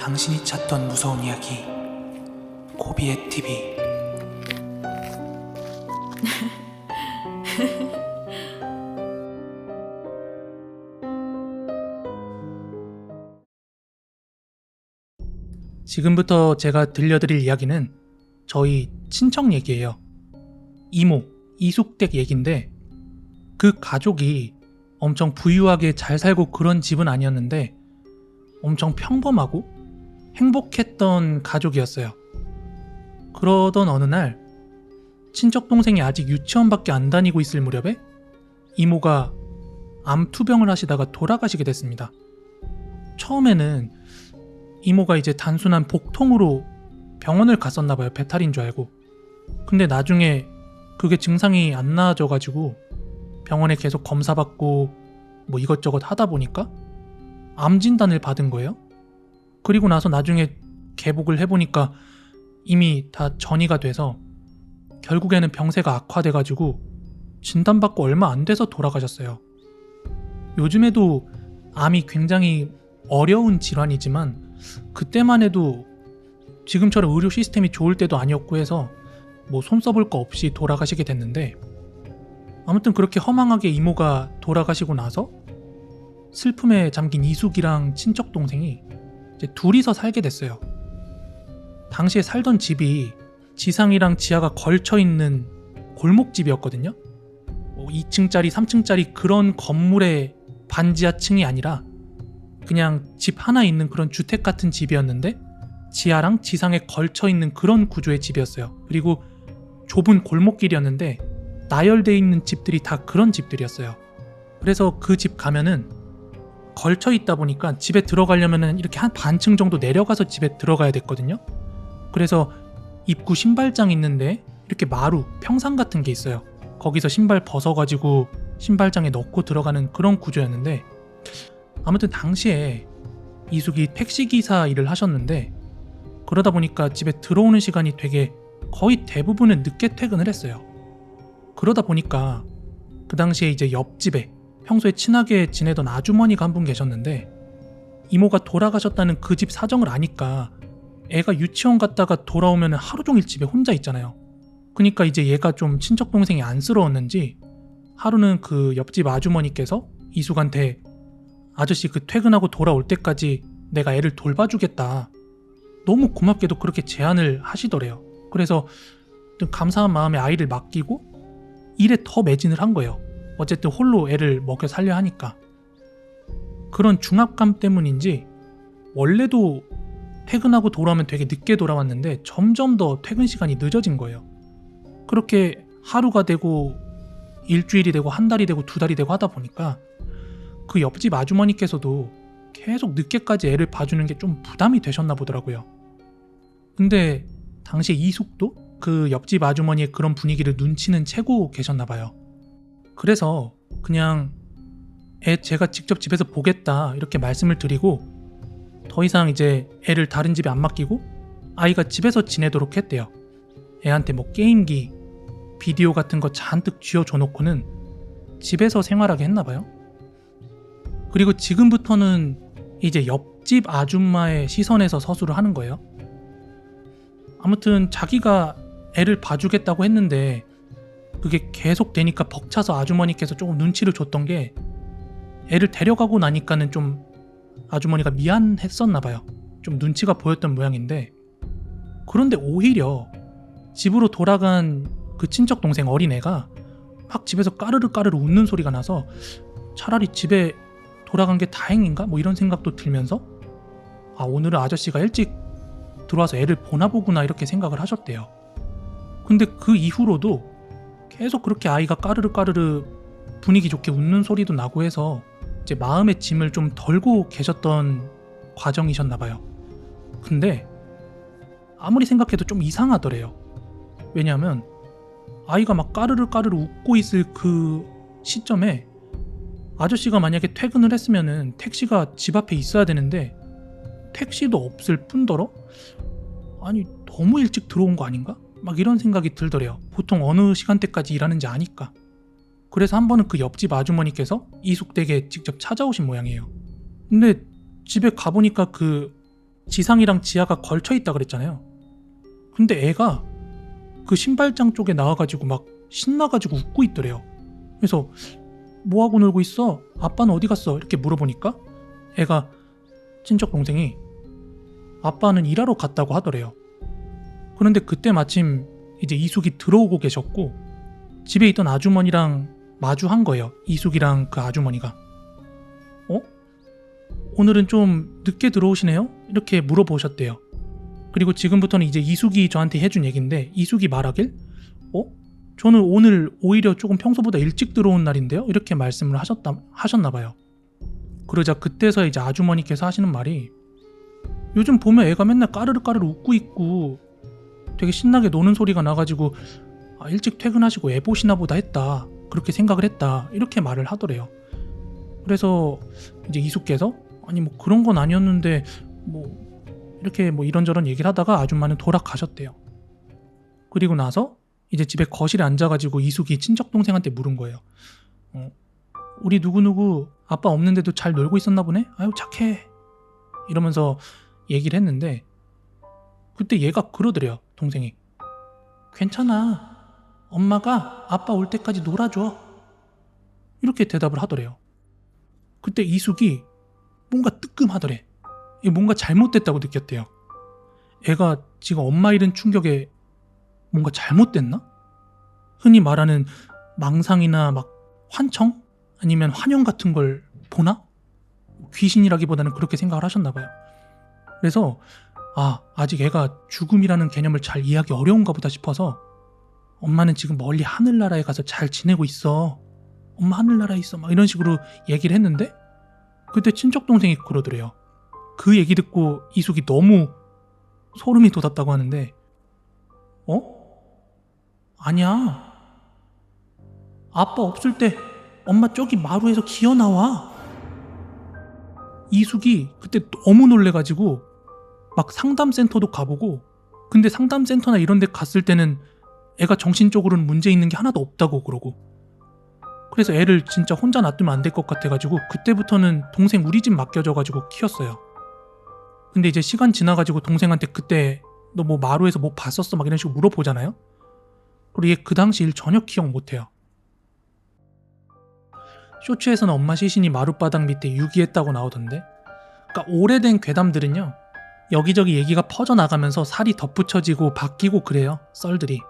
당신이 찾던 무서운 이야기 고비의 TV. 지금부터 제가 들려드릴 이야기는 저희 친척 얘기예요. 이모, 이숙댁 얘기인데 그 가족이 엄청 부유하게 잘 살고 그런 집은 아니었는데 엄청 평범하고 행복했던 가족이었어요. 그러던 어느 날 친척 동생이 아직 유치원밖에 안 다니고 있을 무렵에 이모가 암투병을 하시다가 돌아가시게 됐습니다. 처음에는 이모가 이제 단순한 복통으로 병원을 갔었나봐요. 배탈인 줄 알고. 근데 나중에 그게 증상이 안 나아져가지고 병원에 계속 검사받고 뭐 이것저것 하다 보니까 암 진단을 받은 거예요. 그리고 나서 나중에 개복을 해보니까 이미 다 전이가 돼서 결국에는 병세가 악화돼가지고 진단받고 얼마 안 돼서 돌아가셨어요. 요즘에도 암이 굉장히 어려운 질환이지만 그때만 해도 지금처럼 의료 시스템이 좋을 때도 아니었고 해서 뭐 손 써볼 거 없이 돌아가시게 됐는데, 아무튼 그렇게 허망하게 이모가 돌아가시고 나서 슬픔에 잠긴 이숙이랑 친척 동생이 이제 둘이서 살게 됐어요. 당시에 살던 집이 지상이랑 지하가 걸쳐있는 골목집이었거든요. 2층짜리 3층짜리 그런 건물의 반지하층이 아니라 그냥 집 하나 있는 그런 주택 같은 집이었는데 지하랑 지상에 걸쳐있는 그런 구조의 집이었어요. 그리고 좁은 골목길이었는데 나열되어 있는 집들이 다 그런 집들이었어요. 그래서 그 집 가면은 걸쳐있다 보니까 집에 들어가려면은 이렇게 한 반층 정도 내려가서 집에 들어가야 됐거든요. 그래서 입구 신발장 있는데 이렇게 마루, 평상 같은 게 있어요. 거기서 신발 벗어가지고 신발장에 넣고 들어가는 그런 구조였는데, 아무튼 당시에 이숙이 택시기사 일을 하셨는데 그러다 보니까 집에 들어오는 시간이 되게 거의 대부분은 늦게 퇴근을 했어요. 그러다 보니까 그 당시에 이제 옆집에 평소에 친하게 지내던 아주머니가 한 분 계셨는데 이모가 돌아가셨다는 그 집 사정을 아니까 애가 유치원 갔다가 돌아오면 하루 종일 집에 혼자 있잖아요. 그러니까 이제 얘가 좀 친척 동생이 안쓰러웠는지 하루는 그 옆집 아주머니께서 이숙한테 아저씨 그 퇴근하고 돌아올 때까지 내가 애를 돌봐주겠다, 너무 고맙게도 그렇게 제안을 하시더래요. 그래서 좀 감사한 마음에 아이를 맡기고 일에 더 매진을 한 거예요. 어쨌든 홀로 애를 먹여 살려 하니까. 그런 중압감 때문인지 원래도 퇴근하고 돌아오면 되게 늦게 돌아왔는데 점점 더 퇴근 시간이 늦어진 거예요. 그렇게 하루가 되고 일주일이 되고 한 달이 되고 두 달이 되고 하다 보니까 그 옆집 아주머니께서도 계속 늦게까지 애를 봐주는 게 좀 부담이 되셨나 보더라고요. 근데 당시 이숙도 그 옆집 아주머니의 그런 분위기를 눈치는 채고 계셨나 봐요. 그래서 그냥 애 제가 직접 집에서 보겠다 이렇게 말씀을 드리고 더 이상 이제 애를 다른 집에 안 맡기고 아이가 집에서 지내도록 했대요. 애한테 뭐 게임기, 비디오 같은 거 잔뜩 쥐어줘 놓고는 집에서 생활하게 했나 봐요. 그리고 지금부터는 이제 옆집 아줌마의 시선에서 서술을 하는 거예요. 아무튼 자기가 애를 봐주겠다고 했는데 그게 계속 되니까 벅차서 아주머니께서 조금 눈치를 줬던 게, 애를 데려가고 나니까는 좀 아주머니가 미안했었나 봐요. 좀 눈치가 보였던 모양인데, 그런데 오히려 집으로 돌아간 그 친척 동생 어린애가 막 집에서 까르르 까르르 웃는 소리가 나서 차라리 집에 돌아간 게 다행인가? 뭐 이런 생각도 들면서 오늘은 아저씨가 일찍 들어와서 애를 보나 보구나 이렇게 생각을 하셨대요. 근데 그 이후로도 계속 그렇게 아이가 까르르 까르르 분위기 좋게 웃는 소리도 나고 해서 이제 마음의 짐을 좀 덜고 계셨던 과정이셨나 봐요. 근데 아무리 생각해도 좀 이상하더래요. 왜냐하면 아이가 막 까르르 까르르 웃고 있을 그 시점에 아저씨가 만약에 퇴근을 했으면은 택시가 집 앞에 있어야 되는데 택시도 없을 뿐더러 아니 너무 일찍 들어온 거 아닌가? 막 이런 생각이 들더래요. 보통 어느 시간대까지 일하는지 아니까. 그래서 한 번은 그 옆집 아주머니께서 이숙 댁에 직접 찾아오신 모양이에요. 근데 집에 가보니까 그 지상이랑 지하가 걸쳐 있다 그랬잖아요. 근데 애가 그 신발장 쪽에 나와가지고 막 신나가지고 웃고 있더래요. 그래서 뭐하고 놀고 있어? 아빠는 어디 갔어? 이렇게 물어보니까 애가 친척 동생이 아빠는 일하러 갔다고 하더래요. 그런데 그때 마침 이제 이숙이 들어오고 계셨고 집에 있던 아주머니랑 마주한 거예요. 이숙이랑 그 아주머니가. 오늘은 좀 늦게 들어오시네요? 이렇게 물어보셨대요. 그리고 지금부터는 이제 이숙이 저한테 해준 얘기인데 이숙이 말하길 저는 오늘 오히려 조금 평소보다 일찍 들어온 날인데요? 이렇게 말씀을 하셨나 봐요. 그러자 그때서 이제 아주머니께서 하시는 말이 요즘 보면 애가 맨날 까르르 웃고 있고 되게 신나게 노는 소리가 나가지고 일찍 퇴근하시고 애 보시나 보다 했다. 그렇게 생각을 했다. 이렇게 말을 하더래요. 그래서 이제 이숙께서 아니 뭐 그런 건 아니었는데 뭐 이렇게 뭐 이런저런 얘기를 하다가 아줌마는 돌아가셨대요. 그리고 나서 이제 집에 거실에 앉아가지고 이숙이 친척 동생한테 물은 거예요. 우리 누구누구 아빠 없는데도 잘 놀고 있었나 보네? 아유 착해. 이러면서 얘기를 했는데 그때 얘가 그러더래요. 동생이. 괜찮아. 엄마가 아빠 올 때까지 놀아줘. 이렇게 대답을 하더래요. 그때 이숙이 뭔가 뜨끔하더래. 뭔가 잘못됐다고 느꼈대요. 애가 지금 엄마 잃은 충격에 뭔가 잘못됐나? 흔히 말하는 망상이나 막 환청? 아니면 환영 같은 걸 보나? 귀신이라기보다는 그렇게 생각을 하셨나 봐요. 그래서 아직 애가 죽음이라는 개념을 잘 이해하기 어려운가 보다 싶어서 엄마는 지금 멀리 하늘나라에 가서 잘 지내고 있어. 엄마 하늘나라에 있어. 막 이런 식으로 얘기를 했는데 그때 친척동생이 그러더래요. 그 얘기 듣고 이숙이 너무 소름이 돋았다고 하는데 아니야. 아빠 없을 때 엄마 저기 마루에서 기어나와. 이숙이 그때 너무 놀래가지고 막 상담센터도 가보고 근데 상담센터나 이런 데 갔을 때는 애가 정신적으로는 문제 있는 게 하나도 없다고 그러고 그래서 애를 진짜 혼자 놔두면 안 될 것 같아가지고 그때부터는 동생 우리 집 맡겨줘가지고 키웠어요. 근데 이제 시간 지나가지고 동생한테 그때 너 뭐 마루에서 뭐 봤었어? 막 이런 식으로 물어보잖아요. 그리고 얘 그 당시 일 전혀 기억 못해요. 쇼츠에서는 엄마 시신이 마룻바닥 밑에 유기했다고 나오던데 그러니까 오래된 괴담들은요 여기저기 얘기가 퍼져나가면서 살이 덧붙여지고 바뀌고 그래요. 썰들이.